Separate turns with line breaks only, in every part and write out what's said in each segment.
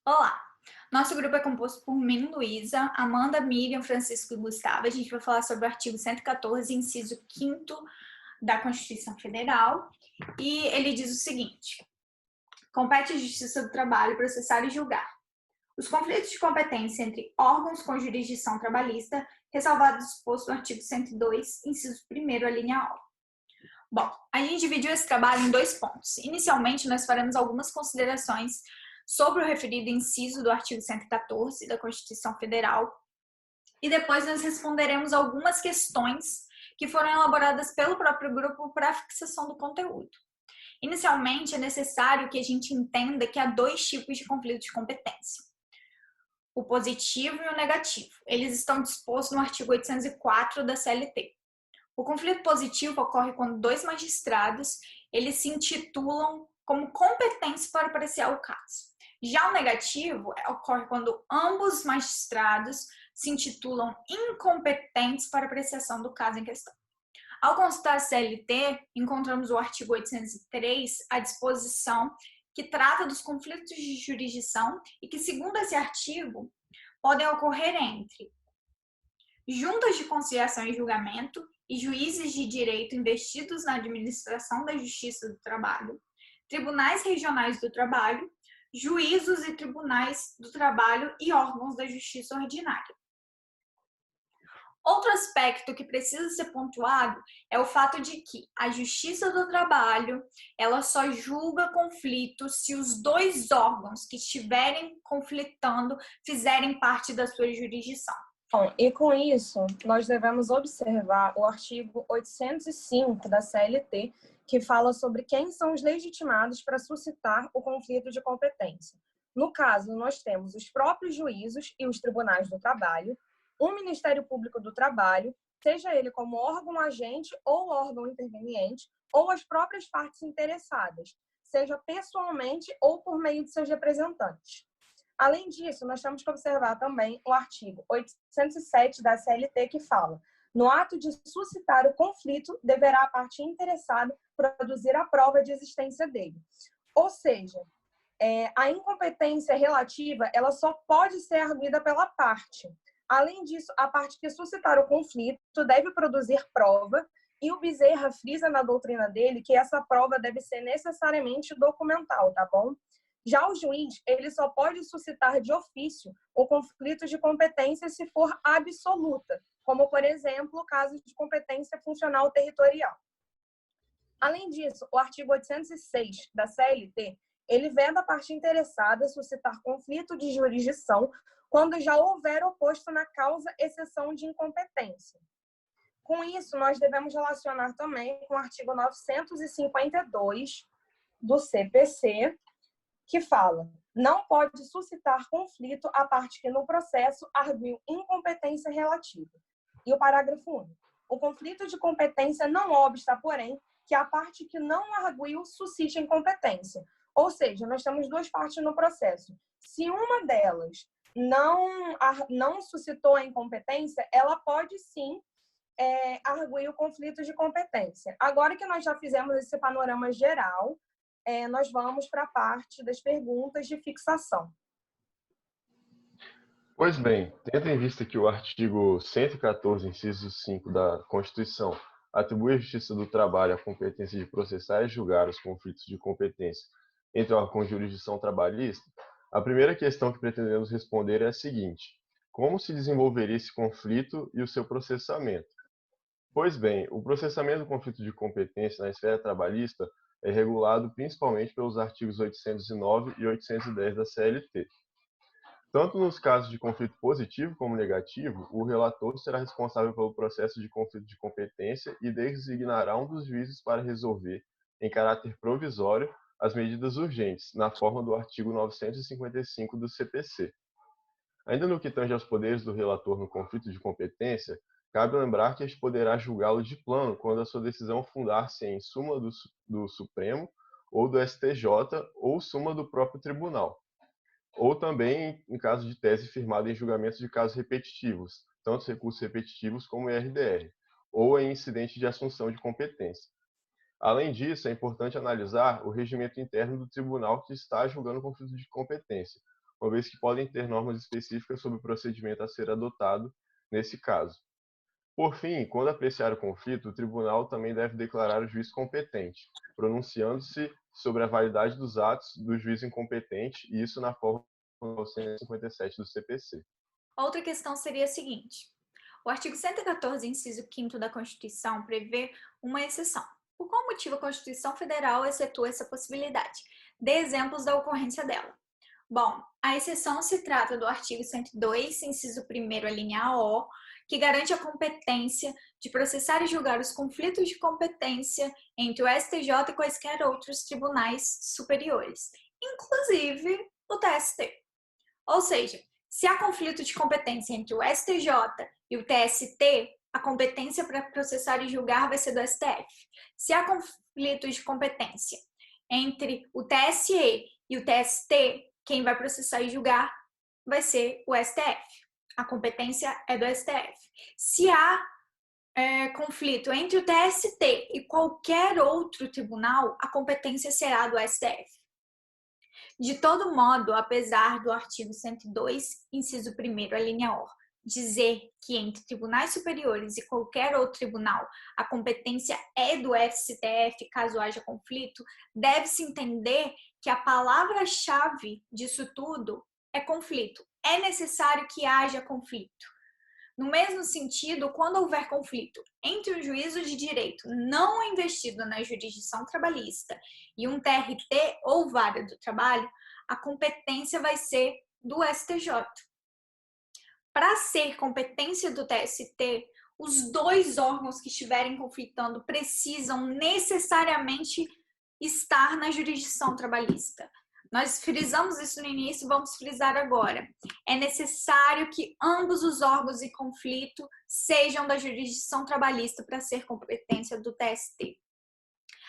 Olá! Nosso grupo é composto por mim, Luísa, Amanda, Miriam, Francisco e Gustavo. A gente vai falar sobre o artigo 114, inciso 5º da Constituição Federal. E ele diz o seguinte: compete à Justiça do Trabalho processar e julgar os conflitos de competência entre órgãos com jurisdição trabalhista, ressalvado o disposto no artigo 102, inciso 1º, a linha A. Bom, a gente dividiu esse trabalho em dois pontos. Inicialmente, nós faremos algumas considerações sobre o referido inciso do artigo 114 da Constituição Federal e depois nós responderemos algumas questões que foram elaboradas pelo próprio grupo para a fixação do conteúdo. Inicialmente, é necessário que a gente entenda que há dois tipos de conflito de competência: o positivo e o negativo. Eles estão dispostos no artigo 804 da CLT. O conflito positivo ocorre quando dois magistrados eles se intitulam como competentes para apreciar o caso. Já o negativo ocorre quando ambos os magistrados se intitulam incompetentes para apreciação do caso em questão. Ao consultar a CLT, encontramos o artigo 803, a disposição que trata dos conflitos de jurisdição e que, segundo esse artigo, podem ocorrer entre juntas de conciliação e julgamento e juízes de direito investidos na administração da Justiça do Trabalho, tribunais regionais do trabalho, juízos e tribunais do trabalho e órgãos da Justiça Ordinária. Outro aspecto que precisa ser pontuado é o fato de que a Justiça do Trabalho, ela só julga conflitos se os dois órgãos que estiverem conflitando fizerem parte da sua jurisdição.
Bom, e com isso, nós devemos observar o artigo 805 da CLT, que fala sobre quem são os legitimados para suscitar o conflito de competência. No caso, nós temos os próprios juízos e os tribunais do trabalho, o Ministério Público do Trabalho, seja ele como órgão agente ou órgão interveniente, ou as próprias partes interessadas, seja pessoalmente ou por meio de seus representantes. Além disso, nós temos que observar também o artigo 807 da CLT, que fala: no ato de suscitar o conflito, deverá a parte interessada produzir a prova de existência dele. Ou seja, a incompetência relativa ela só pode ser arguida pela parte. Além disso, a parte que suscitar o conflito deve produzir prova, e o Bezerra frisa na doutrina dele que essa prova deve ser necessariamente documental, tá bom? Já o juiz, ele só pode suscitar de ofício o conflito de competência se for absoluta, como, por exemplo, o caso de competência funcional territorial. Além disso, o artigo 806 da CLT, ele veda a parte interessada suscitar conflito de jurisdição quando já houver oposto na causa exceção de incompetência. Com isso, nós devemos relacionar também com o artigo 952 do CPC, que fala: não pode suscitar conflito a parte que no processo arguiu incompetência relativa. E o parágrafo único: o conflito de competência não obsta, porém, que a parte que não arguiu suscite incompetência. Ou seja, nós temos duas partes no processo. Se uma delas não suscitou a incompetência, ela pode sim arguir o conflito de competência. Agora que nós já fizemos esse panorama geral, nós vamos para a parte das perguntas de fixação.
Pois bem, tendo em vista que o artigo 114, inciso 5 da Constituição atribui à Justiça do Trabalho a competência de processar e julgar os conflitos de competência entre órgãos com jurisdição trabalhista, a primeira questão que pretendemos responder é a seguinte: como se desenvolveria esse conflito e o seu processamento? Pois bem, o processamento do conflito de competência na esfera trabalhista é regulado principalmente pelos artigos 809 e 810 da CLT. Tanto nos casos de conflito positivo como negativo, o relator será responsável pelo processo de conflito de competência e designará um dos juízes para resolver, em caráter provisório, as medidas urgentes, na forma do artigo 955 do CPC. Ainda no que tange aos poderes do relator no conflito de competência, cabe lembrar que este poderá julgá-lo de plano quando a sua decisão fundar-se em súmula do Supremo ou do STJ ou súmula do próprio tribunal, ou também em caso de tese firmada em julgamentos de casos repetitivos, tanto recursos repetitivos como RDR, ou em incidente de assunção de competência. Além disso, é importante analisar o regimento interno do tribunal que está julgando o conflito de competência, uma vez que podem ter normas específicas sobre o procedimento a ser adotado nesse caso. Por fim, quando apreciar o conflito, o tribunal também deve declarar o juiz competente, pronunciando-se sobre a validade dos atos do juiz incompetente, e isso na forma 157 do CPC.
Outra questão seria a seguinte: o artigo 114, inciso 5º da Constituição, prevê uma exceção. Por qual motivo a Constituição Federal excetua essa possibilidade? Dê exemplos da ocorrência dela. Bom, a exceção se trata do artigo 102, inciso 1º, a linha O, que garante a competência de processar e julgar os conflitos de competência entre o STJ e quaisquer outros tribunais superiores, inclusive o TST. Ou seja, se há conflito de competência entre o STJ e o TST, a competência para processar e julgar vai ser do STF. Se há conflito de competência entre o TSE e o TST, quem vai processar e julgar vai ser o STF. A competência é do STF. Se há conflito entre o TST e qualquer outro tribunal, a competência será do STF. De todo modo, apesar do artigo 102, inciso 1º, a linha O, dizer que entre tribunais superiores e qualquer outro tribunal a competência é do STF caso haja conflito, deve-se entender que a palavra-chave disso tudo é conflito. É necessário que haja conflito. No mesmo sentido, quando houver conflito entre um juízo de direito não investido na jurisdição trabalhista e um TRT ou vara do trabalho, a competência vai ser do STJ. Para ser competência do TST, os dois órgãos que estiverem conflitando precisam necessariamente estar na jurisdição trabalhista. Nós frisamos isso no início, vamos frisar agora. É necessário que ambos os órgãos em conflito sejam da jurisdição trabalhista para ser competência do TST.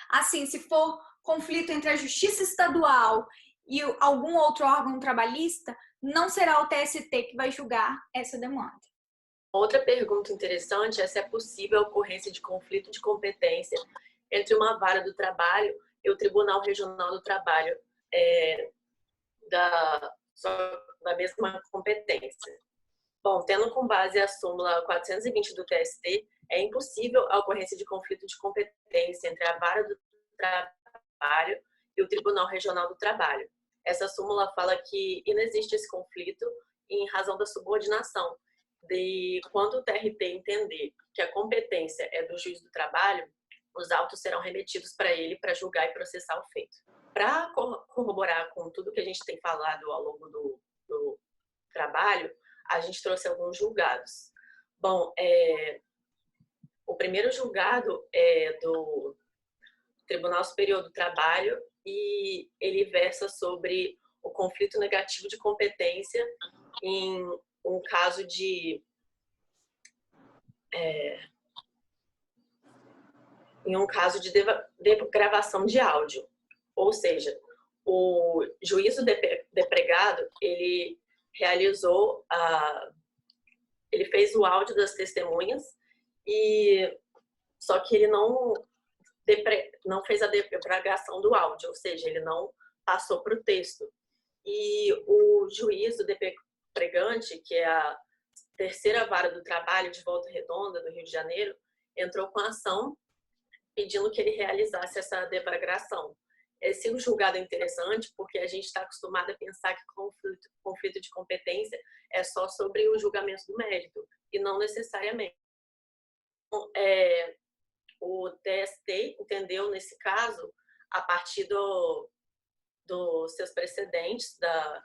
Assim, se for conflito entre a Justiça Estadual e algum outro órgão trabalhista, não será o TST que vai julgar essa demanda.
Outra pergunta interessante é se é possível a ocorrência de conflito de competência entre uma vara do trabalho e o Tribunal Regional do Trabalho da mesma competência. Bom, tendo com base a súmula 420 do TST, é impossível a ocorrência de conflito de competência entre a vara do trabalho e o Tribunal Regional do Trabalho. Essa súmula fala que inexiste esse conflito em razão da subordinação, de quando o TRT entender que a competência é do juiz do trabalho, os autos serão remetidos para ele para julgar e processar o feito. Para corroborar com tudo que a gente tem falado ao longo do trabalho, a gente trouxe alguns julgados. Bom, o primeiro julgado é do Tribunal Superior do Trabalho e ele versa sobre o conflito negativo de competência em um caso de degravação de áudio. Ou seja, o juízo depregado, ele realizou ele fez o áudio das testemunhas só que ele não fez a depregação do áudio, ou seja, ele não passou para o texto. E o juízo depregante, que é a terceira vara do trabalho de Volta Redonda, do Rio de Janeiro, entrou com ação pedindo que ele realizasse essa depregação. Esse julgado é interessante porque a gente está acostumado a pensar que conflito de competência é só sobre o julgamento do mérito, e não necessariamente. O TST entendeu, nesse caso, a partir dos seus precedentes da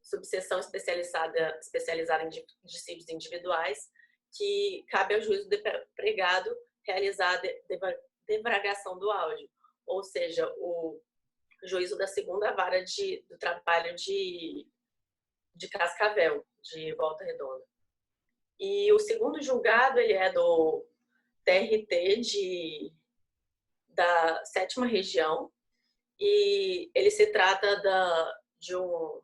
subseção especializada em dissídios individuais, que cabe ao juízo depregado realizar a depregação do áudio, ou seja, o juízo da segunda vara do trabalho de Cascavel, de Volta Redonda. E o segundo julgado, ele é do TRT da 7ª Região, e ele se trata de um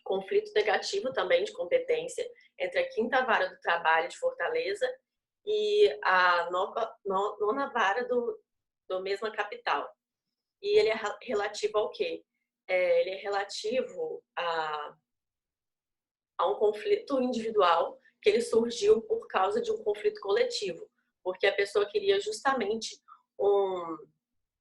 conflito negativo também de competência entre a 5ª Vara do Trabalho de Fortaleza e a 9ª Vara do mesma capital. E ele é relativo ao quê? ele é relativo a um conflito individual que ele surgiu por causa de um conflito coletivo, porque a pessoa queria justamente um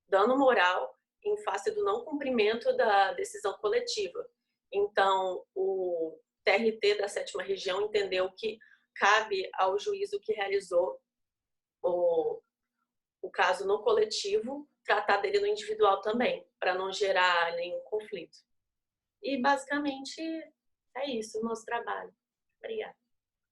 dano moral em face do não cumprimento da decisão coletiva. Então, o TRT da 7ª Região entendeu que cabe ao juízo que realizou o caso no coletivo tratar dele no individual também, para não gerar nenhum conflito. E, basicamente, é isso o nosso trabalho. Obrigada.